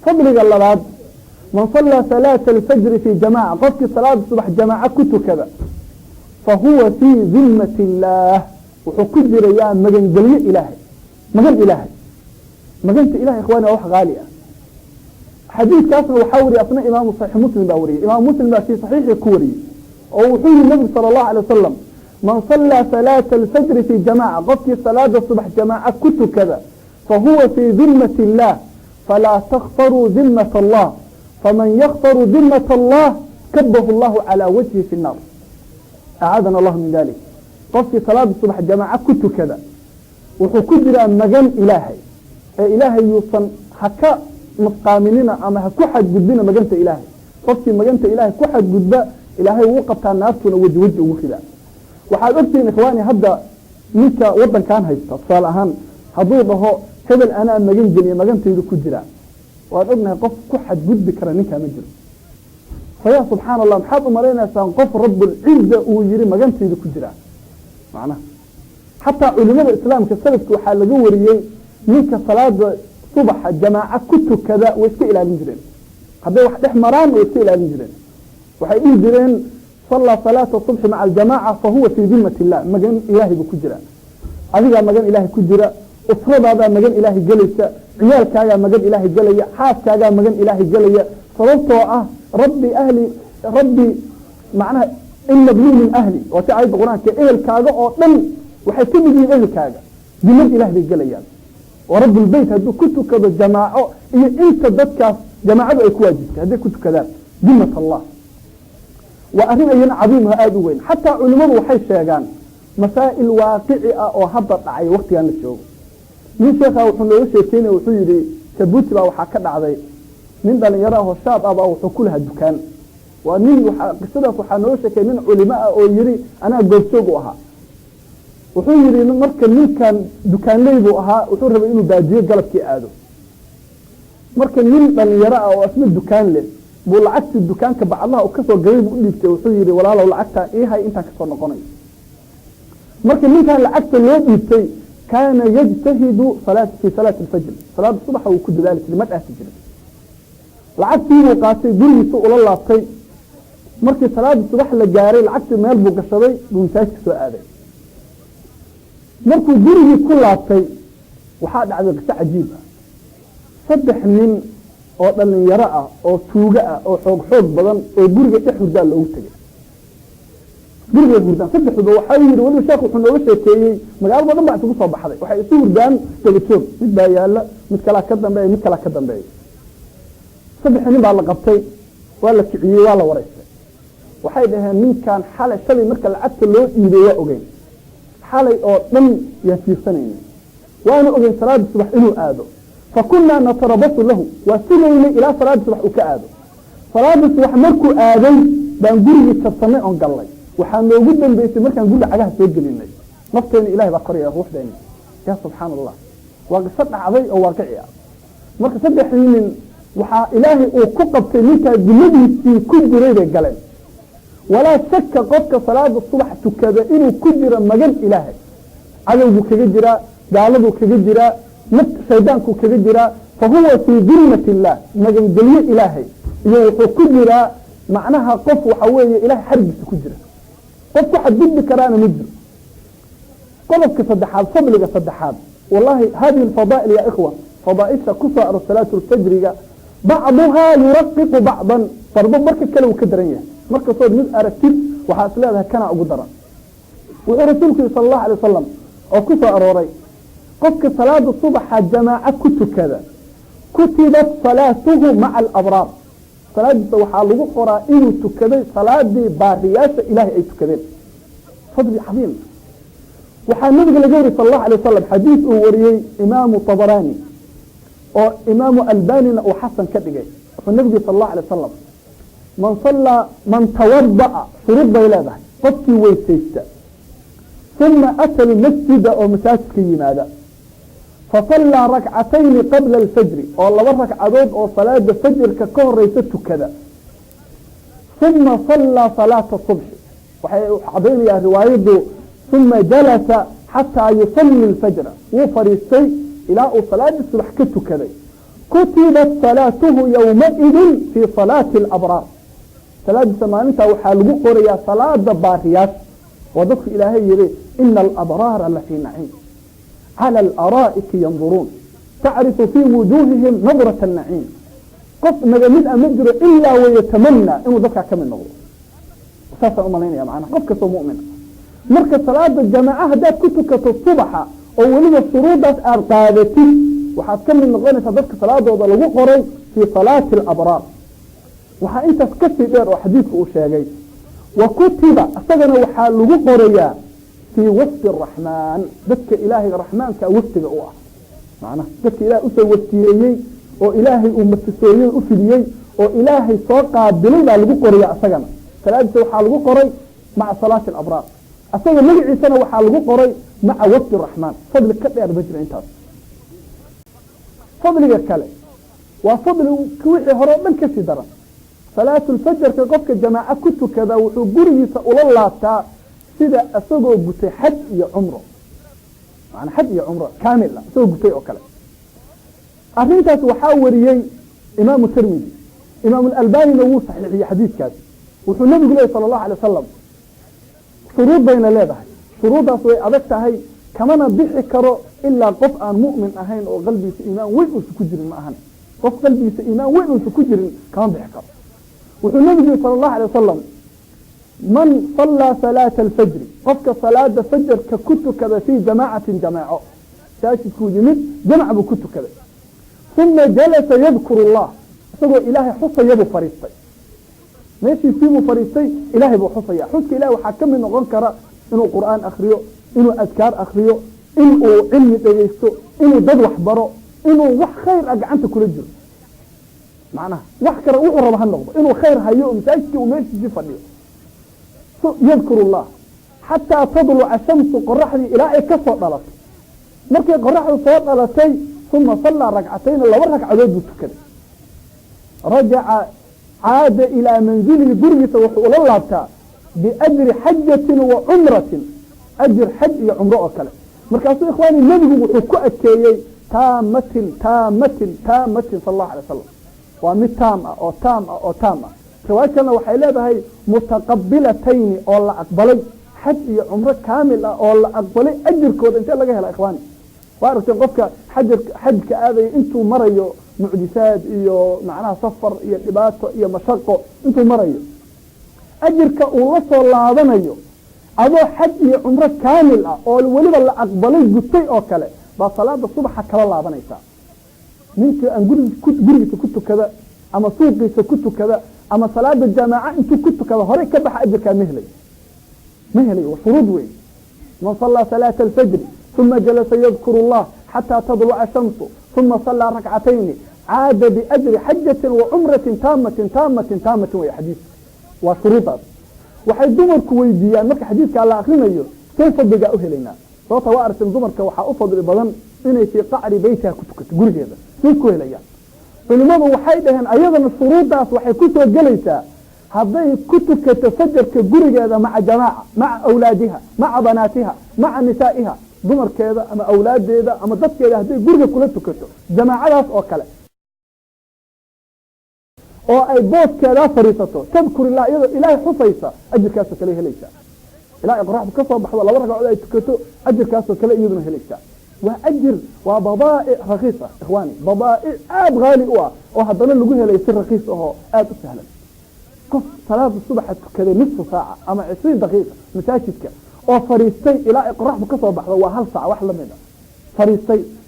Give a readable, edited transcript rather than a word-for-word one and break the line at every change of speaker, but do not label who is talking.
فضل الله من صلى صلاة الفجر في جماعة قفك صلاة الصبح جماعة كنت كذا فهو في ذمة الله وحكجر يا مجن جليل إلهي مجن إلهي مجنت إلهي إخواني أوح غالية حديث كاسر وحوري أثناء إمام صحيح مسلم باوري إمام مسلم في صحيح كوري وحي النبي صلى الله عليه وسلم من صلى صلاة الفجر في جماعة قفك صلاة الصبح جماعة كنت كذا فهو في ذمة الله فلا تخطروا ذمة الله فمن يخطر ذمة الله كبه الله على وجهه في النار أعاذنا الله من ذلك قفك صلاة الصبح جماعة كنت كذا وحكجر مجن إلهي إلهي يوصن حكا مقامننا أما كحد جدنا مجنت إلهي قفك مجنت إلهي كحد جد إلهي وقبت الناس ونوجه وجه وخذا وحال أرسل إخواني هذا منك وطن كان هيستا صالحان هذوه هبل أنا مجن جني مجنت يدو كجرا وأنا قف كحد جد كرنيك مجر فيا سبحان الله محاط مرينا سنقف رب العزة ويجري مجنت يدو كجرا معناه حتى علماء الإسلام كسلفت وحال جوريين منك صلاة صبح جماعة كنت كذا ويسكي إلى المجرين هذا واحد إحمران ويسكي إلى المجرين وحيقول جرين صلى صلاة الصبح مع الجماعة فهو في ذمة الله مجان إلهي بكجرة أذيك مجان إلهي كجرة أفرض هذا مجان إلهي جلسة عيالك هذا مجان إلهي جلية حاسك هذا مجان إلهي جلية صلوته ربي أهلي ربي معناها إن ابني من أهلي وتعيد القرآن كإهل كاغا أو دم وحيكون بي إهل كاغا ذمة إلهي جلية ورب البيت هدو كنت كذا جماعة انت ضدك جماعة اكواجك هدو كنت كذا ذمة الله وأرين أين عظيمها آدوين حتى علماء وحي الشيغان مسائل واقعية أو هبط عي وقت يعني الشوق من شيخة وحنو شيكين وحيري كبوتي با وحاكد عضي من دان يراه الشاب أبا وحكولها الدكان ومن قصدة وحنو شيكين من علماء أو يري أنا أقول سوقها وحيري مركا من كان دكان ليبو أها وحور ربا إنه باجيه قلب كي آدو مركا من دان يراه واسم الدكان لي بو لعقت الدكان كبع الله وكسو قريب وليبته وحيري ولا لو لعقتها إيه هاي إنتا كسو نقوني مركا من كان لعقت الليبته كان يجتهد في صلاة الفجر صلاة الصبح وكل ذلك لمدى الفجر لعقت وقاسي قولي سؤال الله طي مركا صلاة الصبح لجاري لعقت ميل بو قشري بمساج كسو آدي markuu gurigii ku laabtay waxaa dhacday qisa cajiib ah saddex nin oo dhalinyaro ah oo tuuga ah oo xoog badan oo guriga dhex hurdaa loogu tagay guriga hurdaan saddexduba waxay yiri wali sheekhu wuxuu nooga sheekeeyay magaalo badan baa isugu soo baxday waxay isu hurdaan tagatoog mid baa yaala mid kala ka dambeeyay saddex nin baa la qabtay waa la kiciyay waa la wareysay waxay dhaheen ninkan xalay shalay marka lacagta loo iibay waa ogeyn حالي أو دم يسيرسنين وأنا أغن صلاة الصبح إنه آدو فكنا نتربص له وسنين إلى صلاة الصبح وكآدو صلاة الصبح مركو آدو بانقول يتصنع عن قلي وحانو جدا بيسي مركا نقول عليها سيجل لي نفتين إلهي بقرية روح ديني يا سبحان الله وقصدنا عضي أو واقعي مركا سبح من وحا إلهي أو كقب سنيكا جمدي في كل جريد قلي ولا شك قفك صلاة الصبح تكذا إنه كجر مجال إلهي عدو كجرا جالبو كجرا نفس شيطانك كجرا فهو في ذمة الله مجال جليل إلهي يوحو كجرا معناها قف وحوية إلهي حرب كجرا قف حدد بكرانا مجر قفك صدحات صبلك صدحات والله هذه الفضائل يا إخوة فضائل كسر صلاة الفجر بعضها يرقق بعضا فرضو مركز كلو كدرية marka soo mid aragtid waxa isleedahay kana ugu daran wuxuu rasuulku sallallahu alayhi wasallam oo ku soo arooray qofka salaada subaxa jamaa ku tukada kutibat salatuhu ma'a al-abrar salaada waxa lagu qoraa inuu tukaday salaadii baariyaasha ilaahay ay tukadeen fadli xabiib waxa nabiga laga yiri sallallahu alayhi wasallam xadiis uu wariyay imaam tabarani oo imaam albani oo xasan ka dhigay wuxuu nabiga sallallahu alayhi wasallam من توضأ شرب بيلاده قدك ويسيست ثم أتى المسجد أو مساجد ماذا فصلى ركعتين قبل الفجر والله ركعتين أو صلاة الفجر ككهر ريسته كذا ثم صلى صلاة الصبح وحضير يا روايده ثم جلس حتى يصلي الفجر وفريستي إلى صلاة الصبح كته كذا kutibat salaatuhu yowmaidin fii salaati alabraar salaadiisa maalintaa waxaa lagu qorayaa salaada baariyaas oo dadku ilaahay yidhi ina alabraara la fii naciim cala alaraa'iki yanduruun tacrifu fii wujuuhihim nadrata annaciim qof naga mid a ma jiro ilaa wayatamanaa inuu dadkaa ka mid noqdo saasaan u malaynaya macnaha qof kastoo mu'mina marka salaada jamaaca haddaad ku tukato subaxa oo weliba shuruudaas aad qaadatid waxaad ka mid noqonaysaa dadka salaadooda lagu qoray fii salaati alabraar waxaa intaas ka sii dheer oo xadiidku uu sheegay wa kutiba isagana waxaa lagu qorayaa fii wafdi araxmaan dadka ilaahay raxmaanka wafdiga u ah macnaha dadka ilahay usoo waftiyeeyey oo ilaahay uu masisooyey u fidiyey oo ilaahay soo qaabilay baa lagu qorayaa isagana salaadiisa waxaa lagu qoray maca salaati alabraar asaga magaciisana waxaa lagu qoray maca wafdi raxmaan fadli ka dheer ma jira intaas fadliga kale waa fadli wixii hore o dhan kasii daran salaatulfajarka qofka jamaaco ku tukada wuxuu gurigiisa ula laabtaa sida isagoo gutay xaj iyo cumro maana xaj iyo cumro kaamil ah isagoo gutay oo kale arrintaas waxaa wariyey imaamu tirmidi imaamu alalbanina wuu saxiixiyey xadiidkaas wuxuu nabigu leeyahy sala allahu alay wasalam shuruud bayna leedahay shuruuddaas way adag tahay kamana bixi karo ilaa qof aan mu'min ahayn oo qalbigiisa iimaan weyn uusa ku jirin ma ahan qof qalbigiisa iimaan weyn uusa ku jirin kama bixi karo wuxuu nabigu yihi sala allahu alay wasalam man sallaa salaata alfajri qofka salaada fajarka ku tukada fii jamaacatin jamaaco masaajidkuu yimid jamac buu ku tukaday uma jalasa yadkuru allah isagoo ilaahay xusayabuu fariistay meeshiisiibuu fariistay ilaahay buu xusaya xuska ilahay waxaa ka mid noqon kara inuu qur'aan akriyo inuu adkaar akriyo inuu cilmi dhegeysto inuu dad wax baro inuu wax khayr ah gacanta kula jiro macnaha wax kale wuxuu raba ha noqdo inuu khayr hayo masaajidkii uu meeshiisii fadhiyo yadkuru allah xataa tadluca shamsu qoraxdii ilaa ay ka soo dhalato markay qoraxdu soo dhalatay uma sallaa ragcatayna 2 ragcadood buu tukaday rajaca caada ilaa manzilihi gurigiisa wuxuu ula laabtaa biajri xajatin wa cumratin ajir xaj iyo cumro oo kale markaasuu ikhwaani nebigu wuxuu ku adkeeyey taamatin sala allahu alay wasalam waa mid taam ah oo taam ah oo taam ah riwaayad kalena waxay leedahay mutaqabilatayni oo la aqbalay xaj iyo cumro kaamil ah oo la aqbalay ajirkooda intee laga hela ikhwaani waa aragteen qofka xajka aadaya intuu marayo mucjisaad iyo macnaha safar iyo dhibaato iyo mashaqo intuu marayo ajirka uu la soo laabanayo adoo xaj iyo cumro kaamil ah oo weliba la aqbalay gutay oo kale baa salaada subaxa kala laabanaysaa ninkii aan gurigiisa ku tukada ama suuqiisa ku tukada ama salaada jamaaca intuu ku tukada horey ka baxa ajirkaa ma helay waa shuruud weyn man sallaa salaata alfajri uma jalasa yadkuru allah xataa tadluca shamsu uma sallaa rakcatayni caada biajri xajatin wa cumratin taamatin way xadiis waa shuruudaas waxay dumarku weydiiyaan marka xadiidkaa la akrinayo say fadligaa u helaynaa sababta waa aragteen dumarka waxaa u fadli badan inay fii qacri beytiha ku tukato gurigeeda say ku helayaan culimmadu waxay dhaheen ayadana shuruuddaas waxay ku soo gelaysaa hadday ku tukato fajarka gurigeeda maca jamaaca maca awlaadiha maca banaatiha maca nisaa'iha dumarkeeda ama awlaadeeda ama dadkeeda hadday guriga kula tukato jamaacadaas oo kale oo ay booskeedaa fariisato tadkurillah iyadoo ilaahay xusaysa ajirkaasoo kale helaysaa ilaa ay qoraxdu ka soo baxdo 2 ragcadood ay tukato ajirkaasoo kale iyaduna helaysaa waa ajir waa badaa'ic rakiis ah ikhwaani badaa'ic aad qaali u ah oo haddana lagu helay si rakiis ahoo aad u sahlan qof salaada subaxa tukaday nisfu saaca ama 20 daqiiqa masaajidka oo fariistay ilaa ay qoraxdu ka soo baxdo waa 1 saac wax la mid ah fariistay